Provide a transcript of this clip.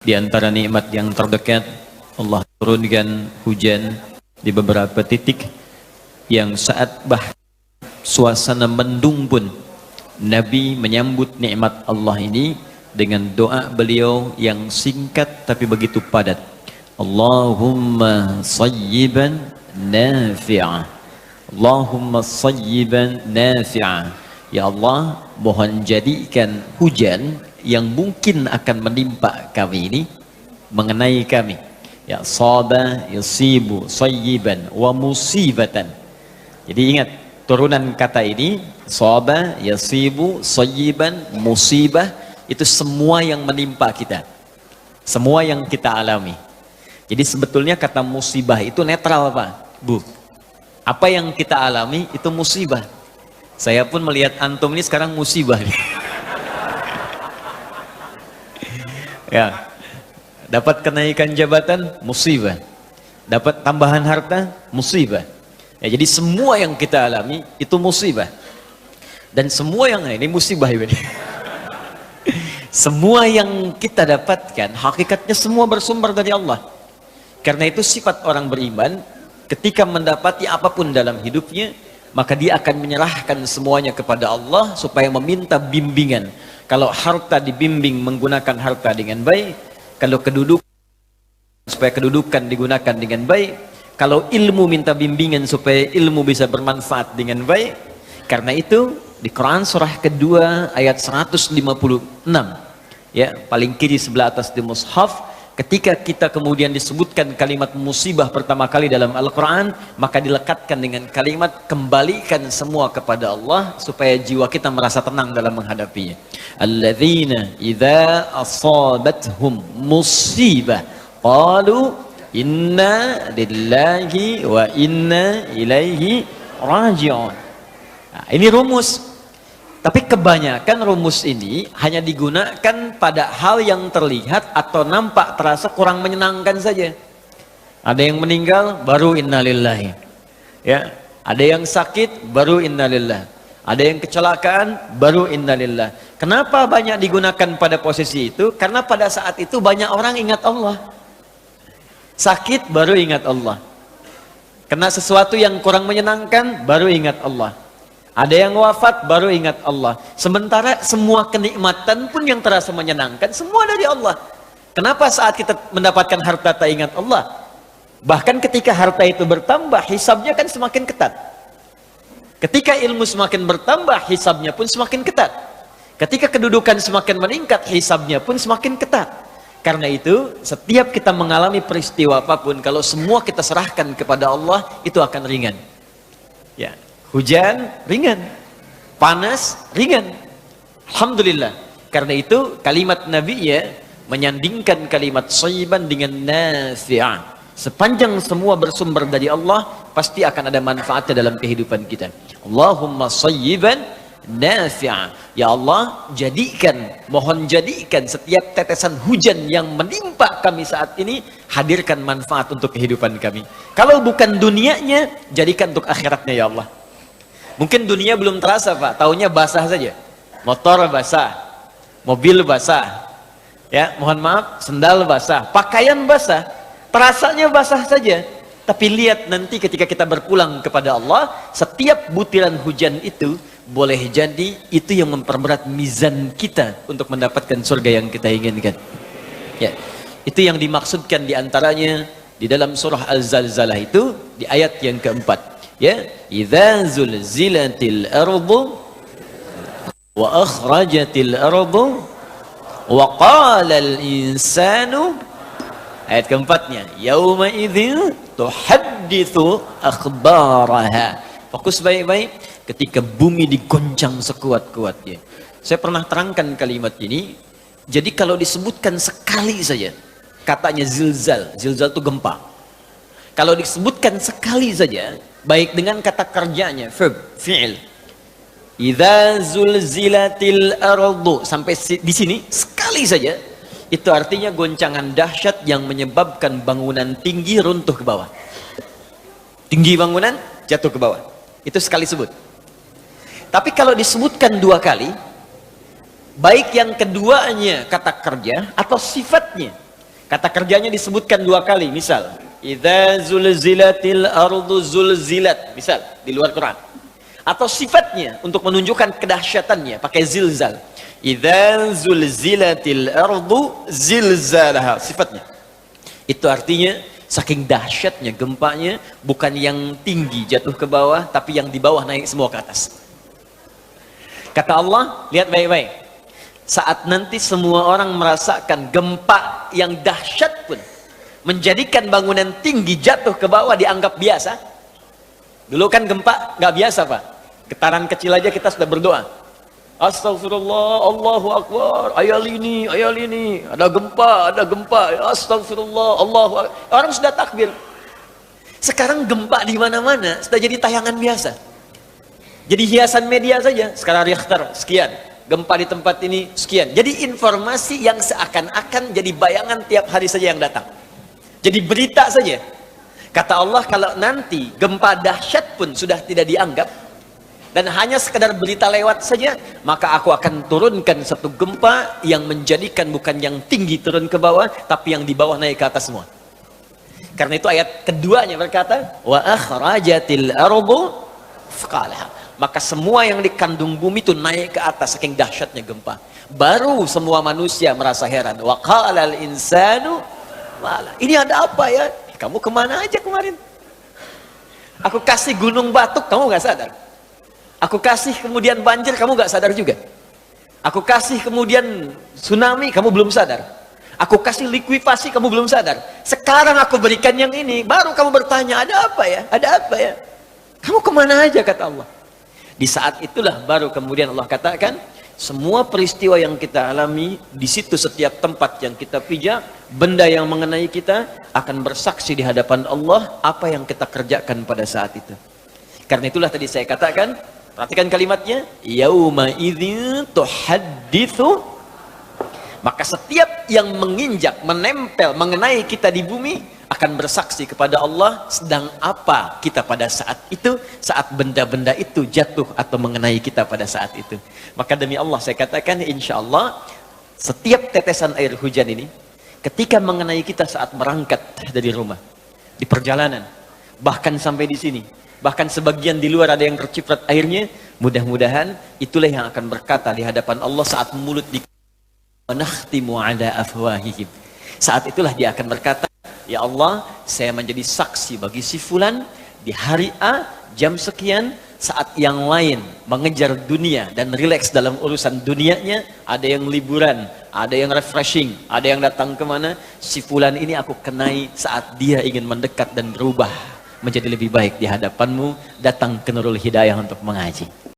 Di antara nikmat yang terdekat, Allah turunkan hujan di beberapa titik yang saat suasana mendung pun Nabi menyambut nikmat Allah ini dengan doa beliau yang singkat tapi begitu padat. Allahumma sayyiban nafi'ah. Allahumma sayyiban nafi'ah. Ya Allah, mohon jadikan hujan yang mungkin akan menimpa kami ini mengenai kami. Ya saba yusibu sayyiban wa musibatan. Jadi ingat turunan kata ini, saba yusibu sayyiban musibah, itu semua yang menimpa kita, semua yang kita alami. Jadi sebetulnya kata musibah itu netral Pak, Bu. Apa yang kita alami itu musibah. Saya pun melihat antum ini sekarang musibah nih. Ya, dapat kenaikan jabatan, musibah. Dapat tambahan harta, musibah. Ya, jadi semua yang kita alami itu musibah. Dan semua yang ini musibah ini. Semua yang kita dapatkan, hakikatnya semua bersumber dari Allah. Karena itu sifat orang beriman, ketika mendapati apapun dalam hidupnya, maka dia akan menyerahkan semuanya kepada Allah supaya meminta bimbingan. Kalau harta dibimbing menggunakan harta dengan baik, kalau kedudukan supaya kedudukan digunakan dengan baik, kalau ilmu minta bimbingan supaya ilmu bisa bermanfaat dengan baik. Karena itu di Quran surah kedua ayat 156, ya paling kiri sebelah atas di mushaf, ketika kita kemudian disebutkan kalimat musibah pertama kali dalam Al-Quran, maka dilekatkan dengan kalimat kembalikan semua kepada Allah supaya jiwa kita merasa tenang dalam menghadapinya. Alladzina idza asabathum musibah qalu inna lillahi wa inna ilaihi raji'un. Nah, ini rumus. Tapi kebanyakan rumus ini hanya digunakan pada hal yang terlihat atau nampak terasa kurang menyenangkan saja. Ada yang meninggal, baru innalillahi. Ya, ada yang sakit, baru innalillah. Ada yang kecelakaan, baru innalillah. Kenapa banyak digunakan pada posisi itu? Karena pada saat itu banyak orang ingat Allah. Sakit, baru ingat Allah. Kena sesuatu yang kurang menyenangkan, baru ingat Allah. Ada yang wafat, baru ingat Allah. Sementara semua kenikmatan pun yang terasa menyenangkan, semua dari Allah. Kenapa saat kita mendapatkan harta tak ingat Allah? Bahkan ketika harta itu bertambah, hisabnya kan semakin ketat. Ketika ilmu semakin bertambah, hisabnya pun semakin ketat. Ketika kedudukan semakin meningkat, hisabnya pun semakin ketat. Karena itu, setiap kita mengalami peristiwa apapun, kalau semua kita serahkan kepada Allah, itu akan ringan. Ya. Hujan ringan, panas ringan, alhamdulillah. Karena itu kalimat Nabi ya menyandingkan kalimat sayyiban dengan nafi'ah. Sepanjang semua bersumber dari Allah, pasti akan ada manfaatnya dalam kehidupan kita. Allahumma sayyiban nafi'ah. Ya Allah, mohon jadikan setiap tetesan hujan yang menimpa kami saat ini, hadirkan manfaat untuk kehidupan kami. Kalau bukan dunianya, jadikan untuk akhiratnya ya Allah. Mungkin dunia belum terasa Pak, taunya basah saja. Motor basah, mobil basah, ya mohon maaf, sendal basah, pakaian basah, terasanya basah saja. Tapi lihat nanti ketika kita berpulang kepada Allah, setiap butiran hujan itu boleh jadi itu yang memperberat mizan kita untuk mendapatkan surga yang kita inginkan. Ya, itu yang dimaksudkan diantaranya di dalam surah Al-Zalzalah itu di ayat yang keempat. Ya, idza zulzilatil ardu wa akhrajatil ardu wa qala al insanu, ayat keempatnya, yauma idzin tuhadditsu akhbaraha. Fokus baik-baik, ketika bumi digoncang sekuat-kuatnya. Saya pernah terangkan kalimat ini. Jadi kalau disebutkan sekali saja katanya zilzal itu gempa. Kalau disebutkan sekali saja, baik dengan kata kerjanya, verb, fi'il, idza zulzilatil ardu, sampai di sini sekali saja, itu artinya goncangan dahsyat yang menyebabkan bangunan tinggi runtuh ke bawah. Tinggi bangunan jatuh ke bawah. Itu sekali sebut. Tapi kalau disebutkan dua kali, baik yang keduanya kata kerja atau sifatnya, Kata kerjanya disebutkan 2 kali, misal idza zulzilatil ardu zulzilat, misal di luar Quran. Atau sifatnya untuk menunjukkan kedahsyatannya pakai zilzal. Idza zulzilatil ardu zilzalaha, sifatnya. Itu artinya saking dahsyatnya gempanya, bukan yang tinggi jatuh ke bawah, tapi yang di bawah naik semua ke atas. Kata Allah, lihat baik-baik. Saat nanti semua orang merasakan gempa yang dahsyat pun menjadikan bangunan tinggi jatuh ke bawah dianggap biasa. Dulu kan gempa nggak biasa, Pak. Getaran kecil aja kita sudah berdoa. Astagfirullah, Allahu Akbar, ayal ini, ada gempa, astagfirullah, Allahu Akbar. Orang sudah takbir. Sekarang gempa di mana-mana sudah jadi tayangan biasa. Jadi hiasan media saja. Sekarang Richter sekian, gempa di tempat ini sekian. Jadi informasi yang seakan-akan jadi bayangan tiap hari saja yang datang. Jadi berita saja. Kata Allah, kalau nanti gempa dahsyat pun sudah tidak dianggap dan hanya sekedar berita lewat saja, maka aku akan turunkan satu gempa yang menjadikan bukan yang tinggi turun ke bawah, tapi yang di bawah naik ke atas semua. Karena itu ayat keduanya berkata, wa akhrajatil ardu thqalaha. Maka semua yang dikandung bumi itu naik ke atas saking dahsyatnya gempa. Baru semua manusia merasa heran. Wa qalal insanu malah. Ini ada apa ya? Kamu kemana aja kemarin? Aku kasih gunung batuk, kamu nggak sadar. Aku kasih kemudian banjir, kamu nggak sadar juga. Aku kasih kemudian tsunami, kamu belum sadar. Aku kasih likuifasi, kamu belum sadar. Sekarang aku berikan yang ini, baru kamu bertanya, ada apa ya? Ada apa ya? Kamu kemana aja, kata Allah. Di saat itulah baru kemudian Allah katakan, semua peristiwa yang kita alami, di situ setiap tempat yang kita pijak, benda yang mengenai kita akan bersaksi di hadapan Allah apa yang kita kerjakan pada saat itu. Karena itulah tadi saya katakan, perhatikan kalimatnya, yauma idzin tuhadditsu. Maka setiap yang menginjak, menempel, mengenai kita di bumi akan bersaksi kepada Allah sedang apa kita pada saat itu, saat benda-benda itu jatuh atau mengenai kita pada saat itu. Maka demi Allah saya katakan, insya Allah setiap tetesan air hujan ini ketika mengenai kita saat berangkat dari rumah, di perjalanan, bahkan sampai di sini, bahkan sebagian di luar ada yang terciprat airnya, mudah-mudahan itulah yang akan berkata di hadapan Allah saat mulut di nakhtimu ala afwahihim. Saat itulah dia akan berkata, ya Allah, saya menjadi saksi bagi si fulan di hari A jam sekian, saat yang lain mengejar dunia dan rileks dalam urusan dunianya, ada yang liburan, ada yang refreshing, ada yang datang kemana, si fulan ini aku kenai saat dia ingin mendekat dan berubah menjadi lebih baik di hadapanmu, datang ke Nurul Hidayah untuk mengaji.